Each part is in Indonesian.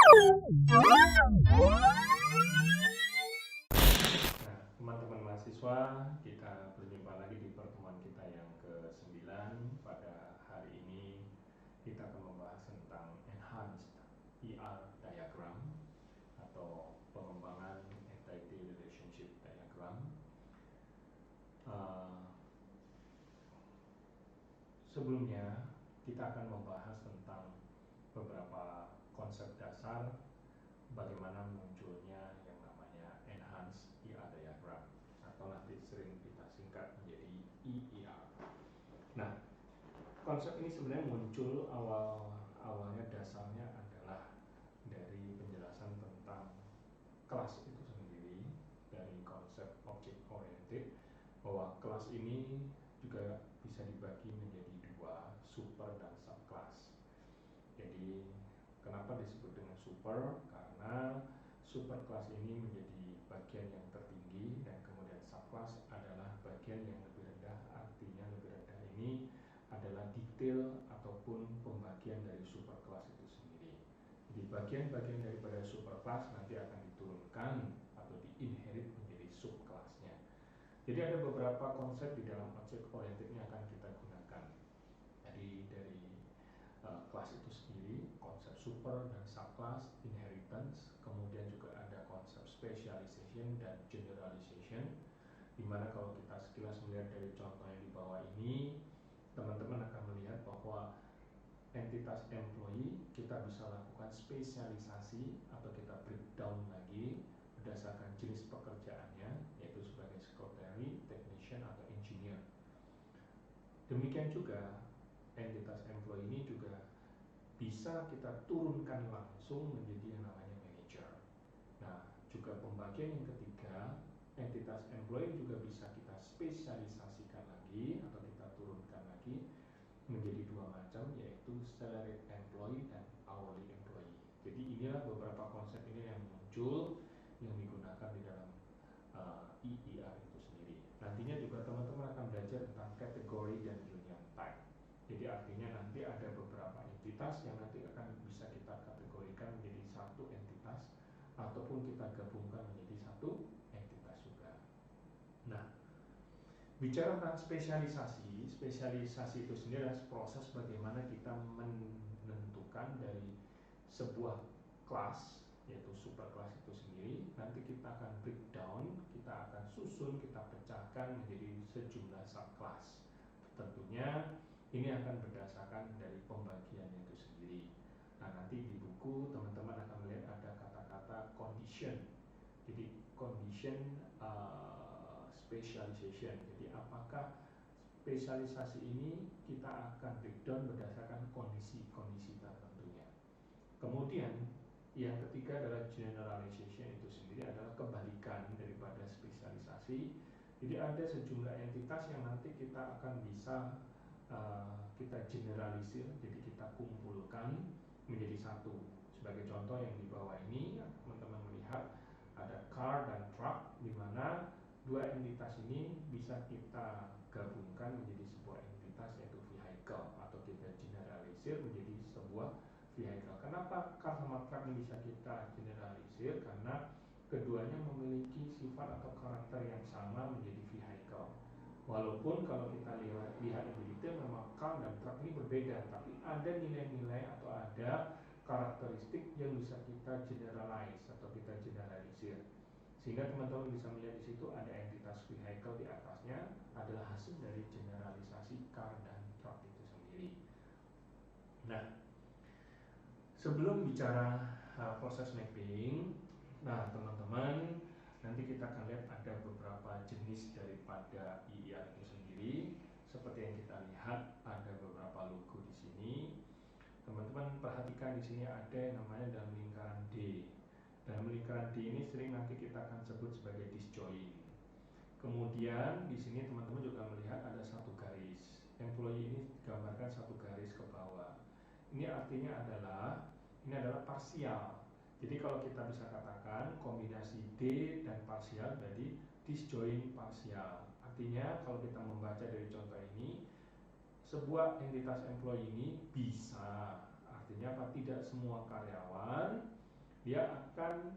Nah, teman-teman mahasiswa, kita berjumpa lagi di pertemuan kita yang ke-9. Pada hari ini kita akan membahas tentang Enhanced ER Diagram atau pengembangan Entity Relationship Diagram. Sebelumnya kita akan membahas tentang beberapa konsep dasar bagaimana munculnya yang namanya Enhanced ER Diagram atau nanti sering kita singkat menjadi EER. Nah, konsep ini sebenarnya muncul awalnya dasarnya adalah dari penjelasan tentang kelas itu sendiri, dari konsep object oriented, bahwa kelas ini juga bisa dibagi menjadi dua, super dan subclass. Jadi kenapa disebut dengan super? Karena superclass ini menjadi bagian yang tertinggi dan kemudian subclass adalah bagian yang lebih rendah. Artinya lebih rendah ini adalah detail ataupun pembagian dari superclass itu sendiri. Jadi bagian-bagian daripada superclass nanti akan diturunkan atau diinherit menjadi subclassnya. Jadi ada beberapa konsep di dalam object oriented ini akan kita gunakan. Jadi dari kelas itu sendiri, konsep super dan subclass, inheritance, kemudian juga ada konsep specialization dan generalization, dimana kalau kita sekilas melihat dari contoh yang di bawah ini, teman-teman akan melihat bahwa entitas employee kita bisa lakukan spesialisasi atau kita breakdown lagi berdasarkan jenis pekerjaannya, yaitu sebagai secretary, technician, atau engineer. Demikian juga entitas employee ini juga bisa kita turunkan langsung menjadi yang namanya manager. Nah, juga pembagian yang ketiga, entitas employee juga bisa kita spesialisasikan lagi atau kita turunkan lagi menjadi dua macam, yaitu salaried employee dan hourly employee. Jadi inilah beberapa konsep ini yang muncul yang digunakan di dalam EER itu sendiri. Nantinya juga teman-teman akan belajar tentang kategori dan union type. Jadi artinya nanti ada beberapa entitas yang nanti akan bisa kita kategorikan menjadi satu entitas ataupun kita gabungkan menjadi satu entitas juga. Nah, bicara tentang spesialisasi itu sendiri adalah proses bagaimana kita menentukan dari sebuah kelas, yaitu superkelas itu sendiri. Nanti kita akan breakdown, kita akan susun, kita pecahkan menjadi sejumlah subkelas. Tentunya ini akan berdasarkan dari pembagiannya itu sendiri. Nah, nanti di buku teman-teman akan melihat ada kata-kata condition. Jadi condition specialization. Jadi apakah spesialisasi ini kita akan breakdown berdasarkan kondisi-kondisi tertentunya. Kemudian yang ketiga adalah generalization, itu sendiri adalah kebalikan daripada spesialisasi. Jadi ada sejumlah entitas yang nanti kita akan bisa kita generalisir, jadi kita kumpulkan menjadi satu. Sebagai contoh yang di bawah ini, teman-teman melihat ada car dan truck, di mana dua entitas ini bisa kita gabungkan menjadi sebuah entitas, yaitu vehicle, atau kita generalisir menjadi sebuah vehicle. Kenapa car sama truck ini bisa kita generalisir? Karena keduanya memiliki sifat atau karakter yang sama menjadi vehicle. Walaupun kalau kita lihat lebih detail, memang car dan truck ini berbeda, tapi ada nilai-nilai atau ada karakteristik yang bisa kita generalize atau kita generalisir. Sehingga teman-teman bisa melihat di situ ada entitas vehicle di atasnya adalah hasil dari generalisasi car dan truck itu sendiri. Nah, sebelum bicara proses mapping, nah teman-teman, nanti kita akan lihat ada beberapa jenis daripada EER itu sendiri. Seperti yang kita lihat ada beberapa logo di sini. Teman-teman perhatikan di sini ada yang namanya dalam lingkaran D. Dalam lingkaran D ini sering nanti kita akan sebut sebagai disjoint. Kemudian di sini teman-teman juga melihat ada satu garis. Employee ini digambarkan satu garis ke bawah. Ini artinya adalah ini adalah parsial. Jadi kalau kita bisa katakan kombinasi D dan parsial jadi disjoint parsial. Artinya kalau kita membaca dari contoh ini, sebuah entitas employee ini bisa, artinya apa? Tidak semua karyawan Dia akan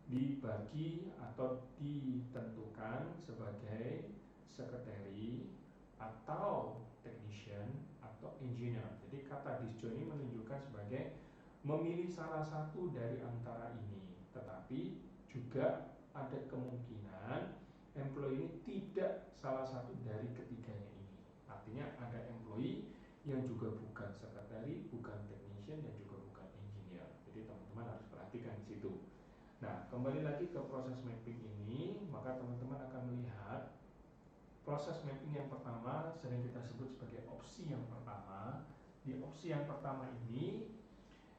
dibagi atau ditentukan sebagai sekretari atau technician atau engineer. Jadi kata disjoin ini menunjukkan sebagai memilih salah satu dari antara ini, tetapi juga ada kemungkinan employee ini tidak salah satu dari ketiganya ini. Artinya ada employee yang juga bukan sekretari, bukan technician, dan juga bukan engineer. Jadi teman-teman harus perhatikan di situ. Nah, kembali lagi ke proses mapping ini, maka teman-teman akan melihat proses mapping yang pertama sering kita sebut sebagai opsi yang pertama. Di opsi yang pertama ini,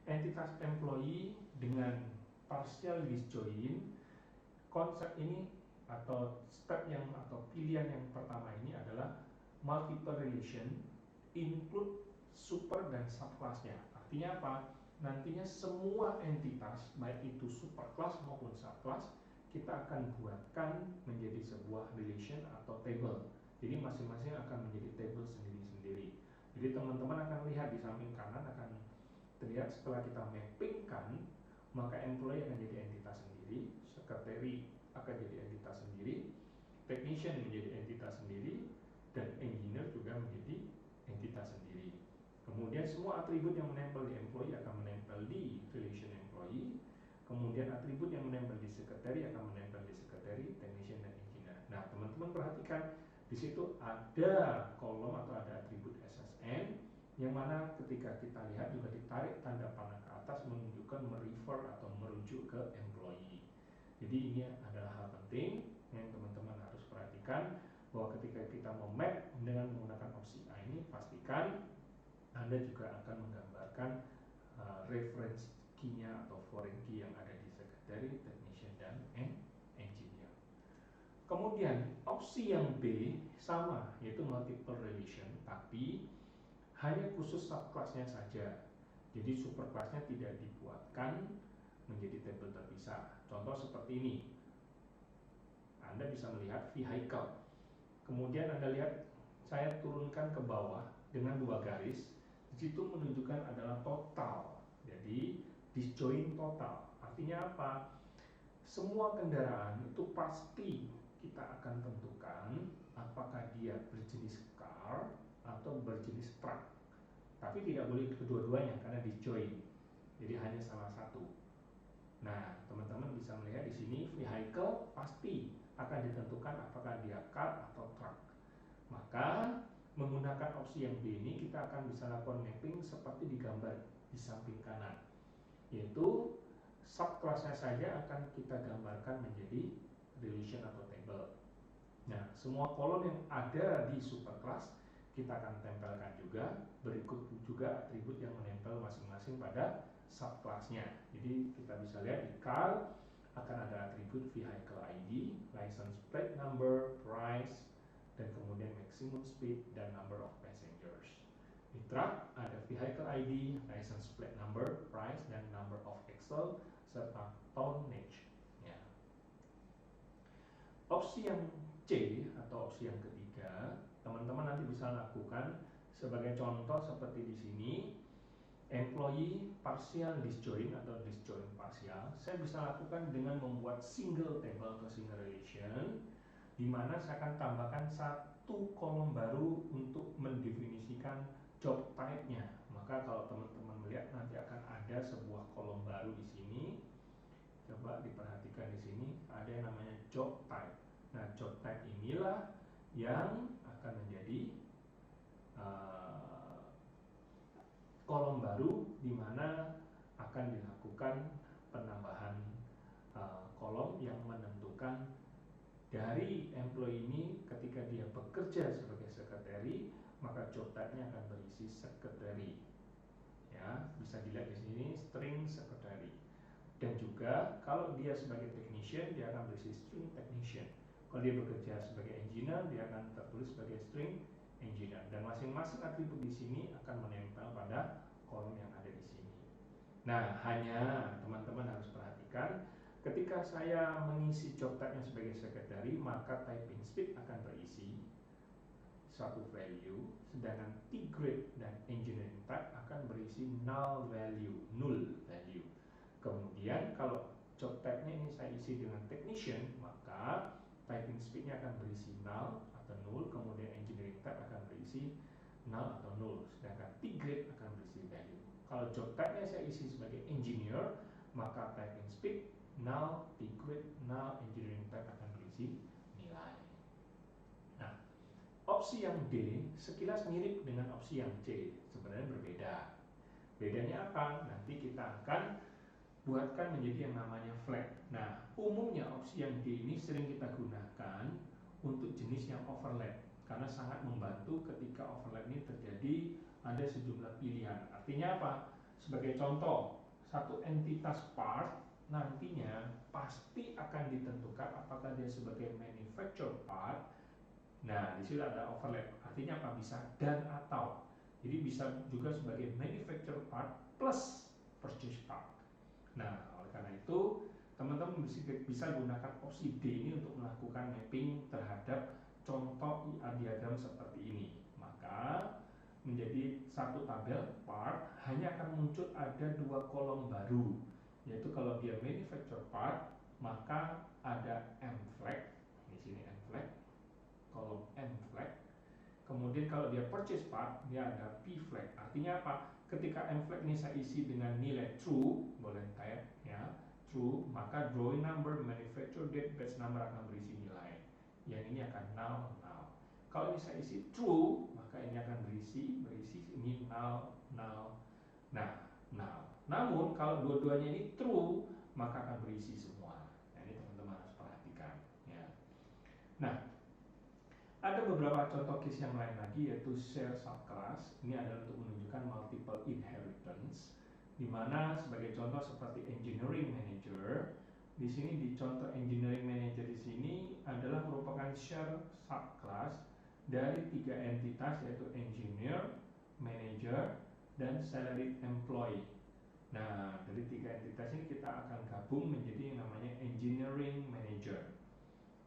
entitas employee dengan partial disjoin, konsep ini atau step yang atau pilihan yang pertama ini adalah multiple relation include super dan subclassnya. Artinya apa? Nantinya semua entitas baik itu superclass maupun subclass kita akan buatkan menjadi sebuah relation atau table. Jadi masing-masing akan menjadi table sendiri-sendiri. Jadi teman-teman akan lihat di samping kanan akan terlihat setelah kita mappingkan, maka employee akan jadi entitas sendiri, secretary akan jadi entitas sendiri, technician menjadi entitas sendiri, dan engineer juga menjadi entitas sendiri. Kemudian semua atribut yang menempel di employee akan menempel di relation employee. Kemudian atribut yang menempel di secretary akan menempel di secretary, technician, dan engineer. Nah, teman-teman perhatikan di situ ada kolom atau ada atribut SSN yang mana ketika kita lihat juga ditarik tanda panah ke atas menunjukkan merefer atau merujuk ke employee. Jadi ini adalah hal penting yang teman-teman harus perhatikan, bahwa ketika kita mau map dengan menggunakan opsi A ini, pastikan Anda juga akan menggambarkan reference key-nya atau foreign key yang ada di secretary, technician, dan engineer. Kemudian opsi yang B sama, yaitu multiple relation, tapi hanya khusus subclassnya saja. Jadi superclassnya tidak dibuatkan menjadi table terpisah. Contoh seperti ini. Anda bisa melihat vehicle. Kemudian Anda lihat saya turunkan ke bawah dengan 2 garis. Di situ menunjukkan adalah total. Jadi disjoin total. Artinya apa? Semua kendaraan itu pasti kita akan tentukan apakah dia berjenis car atau berjenis truck. Tapi tidak boleh kedua-duanya karena disjoin. Jadi hanya salah satu. Nah, teman-teman bisa melihat di sini vehicle pasti akan ditentukan apakah dia car atau truck. Maka menggunakan opsi yang B ini kita akan bisa lakukan mapping seperti digambar di samping kanan, yaitu subclassnya saja akan kita gambarkan menjadi relation atau table. Nah, semua kolom yang ada di superclass kita akan tempelkan juga, berikut juga atribut yang menempel masing-masing pada subclassnya. Jadi kita bisa lihat di car akan ada atribut vehicle ID, license plate number, price, dan kemudian maximum speed dan number of passengers. Di truck ada vehicle ID, license plate number, price, dan number of axle serta tonnage. Ya. Opsi yang C atau opsi yang ketiga, teman-teman nanti bisa lakukan sebagai contoh seperti di sini. Employee partial disjoin atau disjoin partial, saya bisa lakukan dengan membuat single table atau single relation, di mana saya akan tambahkan satu kolom baru untuk mendefinisikan job type-nya. Maka kalau teman-teman melihat nanti akan ada sebuah kolom baru di sini. Coba diperhatikan di sini ada yang namanya job type. Nah, job type inilah yang akan menjadi kolom baru di mana akan dilakukan penambahan kolom yang menentukan dari employee ini ketika dia bekerja sebagai sekretari, maka job type-nya akan berisi sekretari. Ya, bisa dilihat di sini string sekretari. Dan juga kalau dia sebagai technician, dia akan berisi string technician. Kalau dia bekerja sebagai engineer, dia akan tertulis sebagai string engineer. Dan masing-masing atribut di sini akan menempel pada kolom yang ada di sini. Nah, hanya teman-teman harus perhatikan, ketika saya mengisi job type-nya sebagai secretary, maka typing speed akan berisi suatu value, sedangkan T-grade dan engineering type akan berisi null value. Kemudian Kemudian kalau job type-nya ini saya isi dengan technician, maka typing speed-nya akan berisi null atau null, kemudian engineering type akan berisi null atau null, sedangkan T-grade akan berisi value. Kalau job type-nya saya isi sebagai engineer, maka typing speed null, T-grade null, engineering type akan berisi nilai. Nah, opsi yang D sekilas mirip dengan opsi yang C, sebenarnya berbeda. Bedanya apa? Nanti kita akan buatkan menjadi yang namanya flag. Nah, umumnya opsi yang D ini sering kita gunakan untuk jenis yang overlap, karena sangat membantu ketika overlap ini terjadi ada sejumlah pilihan. Artinya apa? Sebagai contoh, satu entitas part nantinya pasti akan ditentukan apakah dia sebagai manufacture part. Nah, di situ ada overlap. Artinya apa? Bisa dan atau. Jadi bisa juga sebagai manufacture part plus purchase part. Nah, oleh karena itu teman-teman bisa gunakan opsi D ini untuk melakukan mapping terhadap contoh IA diagram seperti ini. Maka menjadi satu tabel part hanya akan muncul ada dua kolom baru, yaitu kalau dia manufacture part maka ada M flag, di sini M flag, kolom M flag. Kemudian kalau dia purchase part dia ada P flag. Artinya apa? Ketika M flag ini saya isi dengan nilai true, boleh type ya, true, maka drawing number, manufacture date, batch number akan berisi nilai. Yang ini akan null, null. Kalau ini saya isi true, maka ini akan berisi ini null, null. Nah, null. Namun kalau dua-duanya ini true, maka akan berisi semua. Nah, ini teman-teman harus perhatikan ya. Nah, ada beberapa contoh case yang lain lagi, yaitu share subclass. Ini adalah untuk menunjukkan multiple inheritance, di mana sebagai contoh seperti engineering manager. Di sini di contoh engineering manager di sini adalah merupakan share subclass dari tiga entitas, yaitu engineer, manager, dan salaried employee. Nah, dari tiga entitas ini kita akan gabung menjadi yang namanya engineering manager.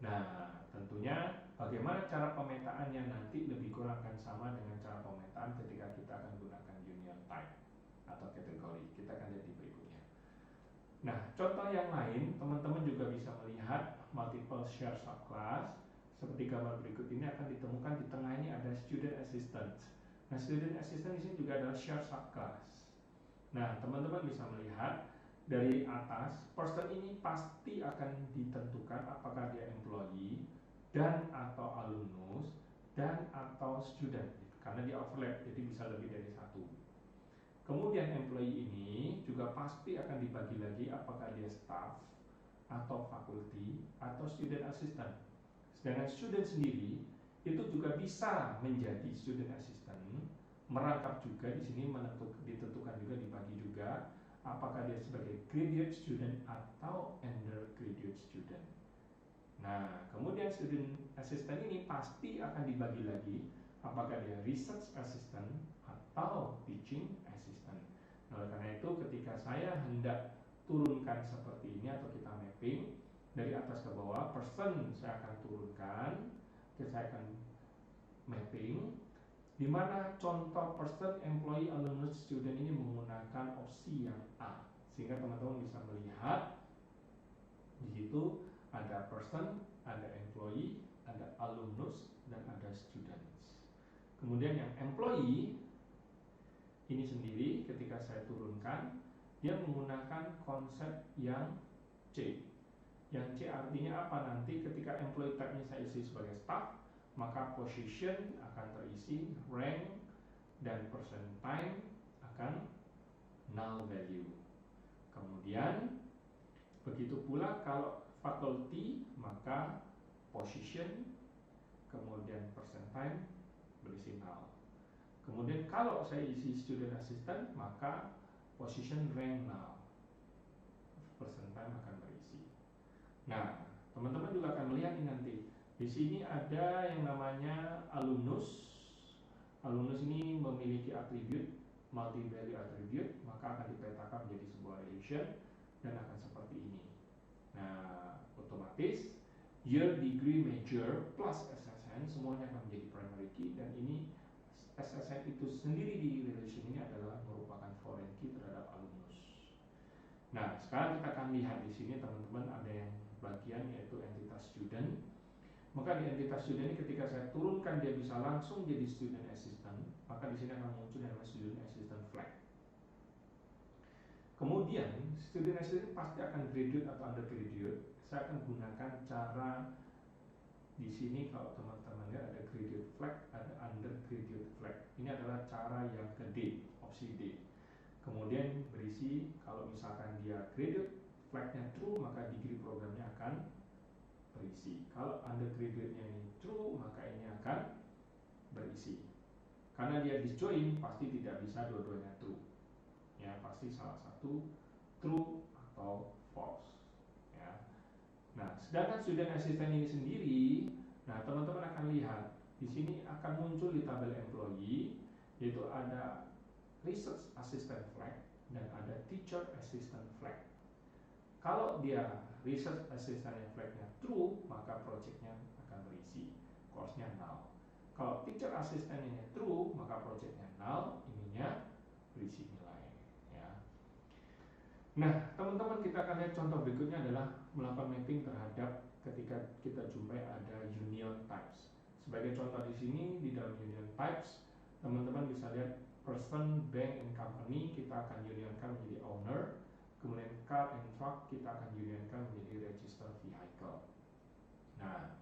Nah, tentunya bagaimana cara pemetaannya nanti lebih kurang akan sama dengan cara pemetaan ketika kita akan gunakan union type atau kategori. Kita akan lihat di berikutnya. Nah, contoh yang lain, teman-teman juga bisa melihat multiple share subclass. Seperti gambar berikut ini akan ditemukan di tengah ini ada student assistant. Nah, student assistant di sini juga adalah share subclass. Nah, teman-teman bisa melihat dari atas, person ini pasti akan ditentukan apakah dia employee dan atau alumnus dan atau student, karena dia overlap, jadi bisa lebih dari satu. Kemudian employee ini juga pasti akan dibagi lagi apakah dia staff atau faculty atau student assistant. Sedangkan student sendiri itu juga bisa menjadi student assistant, merangkap juga di sini ditentukan juga, dibagi juga apakah dia sebagai graduate student atau undergraduate student. Nah, kemudian student assistant ini pasti akan dibagi lagi apakah dia research assistant atau teaching assistant. Nah, oleh karena itu ketika saya hendak turunkan seperti ini atau kita mapping dari atas ke bawah, person saya akan turunkan, saya akan mapping, di mana contoh person, employee, alumnus, student ini menggunakan opsi yang A, sehingga teman-teman bisa melihat di situ ada person, ada employee, ada alumnus, dan ada students. Kemudian yang employee ini sendiri ketika saya turunkan, dia menggunakan konsep yang C. Yang C artinya apa? Nanti ketika employee type-nya saya isi sebagai staff, maka position akan terisi, rank dan percent time akan null value. Kemudian begitu pula kalau faculty, maka position kemudian percent time berisi null. Kemudian kalau saya isi student assistant, maka position, rank null, percent time akan berisi. Nah, teman-teman juga akan melihat ini nanti. Di sini ada yang namanya alumnus. Alumnus ini memiliki atribut multi value attribute, maka akan dipetakan menjadi sebuah relation dan akan seperti ini. Nah, otomatis year, degree, major plus SSN semuanya akan menjadi primary key, dan ini SSN itu sendiri di relation ini adalah merupakan foreign key terhadap alumnus. Nah, sekarang kita akan lihat di sini teman-teman ada yang bagian yaitu entitas student. Maka di entitas student ini ketika saya turunkan dia bisa langsung jadi student assistant, maka di sini akan muncul yang namanya student assistant flag. Kemudian student assistant pasti akan graduate atau undergraduate. Saya akan gunakan cara di sini kalau teman-teman lihat ada graduate flag, ada undergraduate flag. Ini adalah cara yang ke D, opsi D. Kemudian berisi kalau misalkan dia graduate flagnya true maka degree programnya akan berisi. Kalau undergraduate-nya ini true maka ini akan berisi. Karena dia disjoin pasti tidak bisa dua-duanya true. Ya, pasti salah satu true atau false. Ya. Nah, sedangkan student assistant ini sendiri, nah teman-teman akan lihat di sini akan muncul di tabel employee yaitu ada research assistant flag dan ada teacher assistant flag. Kalau dia research assistant yang flagnya true, maka projectnya akan berisi, course-nya null. Kalau teacher assistant ini true, maka projectnya null, ininya berisi nilai. Ya. Nah, teman-teman kita akan lihat contoh berikutnya adalah melakukan mapping terhadap ketika kita jumpai ada union types. Sebagai contoh di sini di dalam union types, teman-teman bisa lihat person, bank, and company kita akan unionkan menjadi owner. Kemudian car and truck kita akan unionkan menjadi register vehicle. Nah,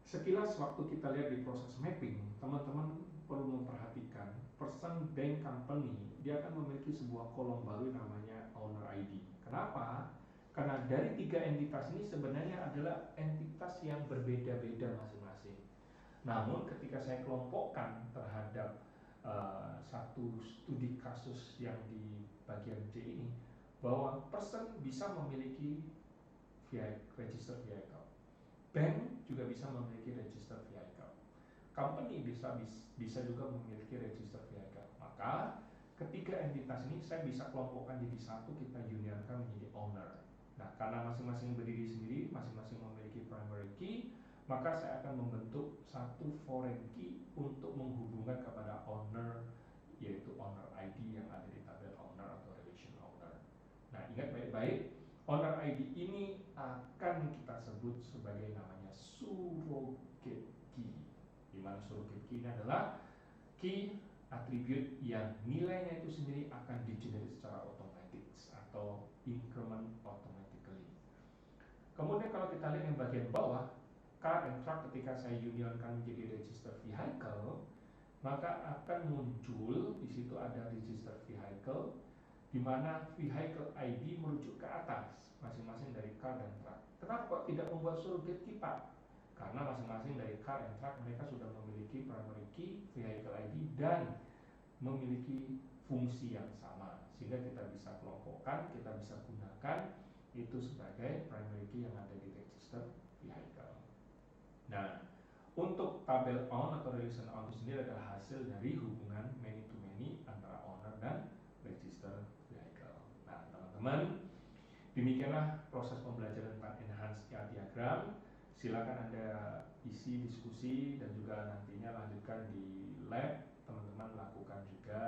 sekilas waktu kita lihat di proses mapping, teman-teman perlu memperhatikan person, bank, company dia akan memiliki sebuah kolom baru namanya owner ID. Kenapa? Karena dari tiga entitas ini sebenarnya adalah entitas yang berbeda-beda masing-masing. Namun ketika saya kelompokkan terhadap satu studi kasus yang di bagian C ini, bahwa person bisa memiliki register vehicle, bank juga bisa memiliki register vehicle, company bisa juga memiliki register vehicle. Maka ketiga entitas ini saya bisa kelompokkan jadi satu, kita unionkan menjadi owner. Nah, karena masing-masing berdiri sendiri, masing-masing memiliki primary key, maka saya akan membentuk satu foreign key untuk menghubungkan kepada owner, yaitu owner ID yang ada di tabel owner atau relation owner. Nah, ingat baik-baik, owner ID ini akan kita sebut sebagai namanya surrogate key, di mana surrogate key ini adalah key atribut yang nilainya itu sendiri akan di-generate secara otomatis atau increment automatically. Kemudian kalau kita lihat yang bagian bawah, car and truck ketika saya unionkan menjadi register vehicle, maka akan muncul di situ ada register vehicle, di mana vehicle ID merujuk ke atas masing-masing dari car dan truck. Kenapa kok tidak membuat surrogate key, Pak? Karena masing-masing dari car and truck mereka sudah memiliki primary key, vehicle ID, dan memiliki fungsi yang sama, sehingga kita bisa kelompokkan, kita bisa gunakan itu sebagai primary key yang ada di register vehicle. Nah, untuk tabel own atau relation own itu sendiri adalah hasil dari hubungan many to many antara owner dan register vehicle. Nah, teman-teman, demikianlah proses pembelajaran tentang enhanced ER diagram. Silakan Anda isi diskusi dan juga nantinya lanjutkan di lab. Teman-teman lakukan juga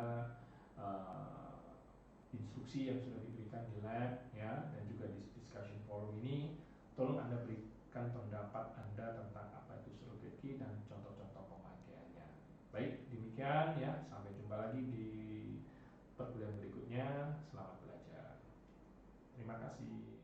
instruksi yang sudah diberikan di lab ya, dan juga di discussion forum ini. Tolong Anda berikan pendapat Anda tentang apa itu surrogate key dan contoh-contoh pemakaiannya. Baik, demikian ya. Sampai jumpa lagi di perkuliahan berikutnya. Selamat belajar. Terima kasih.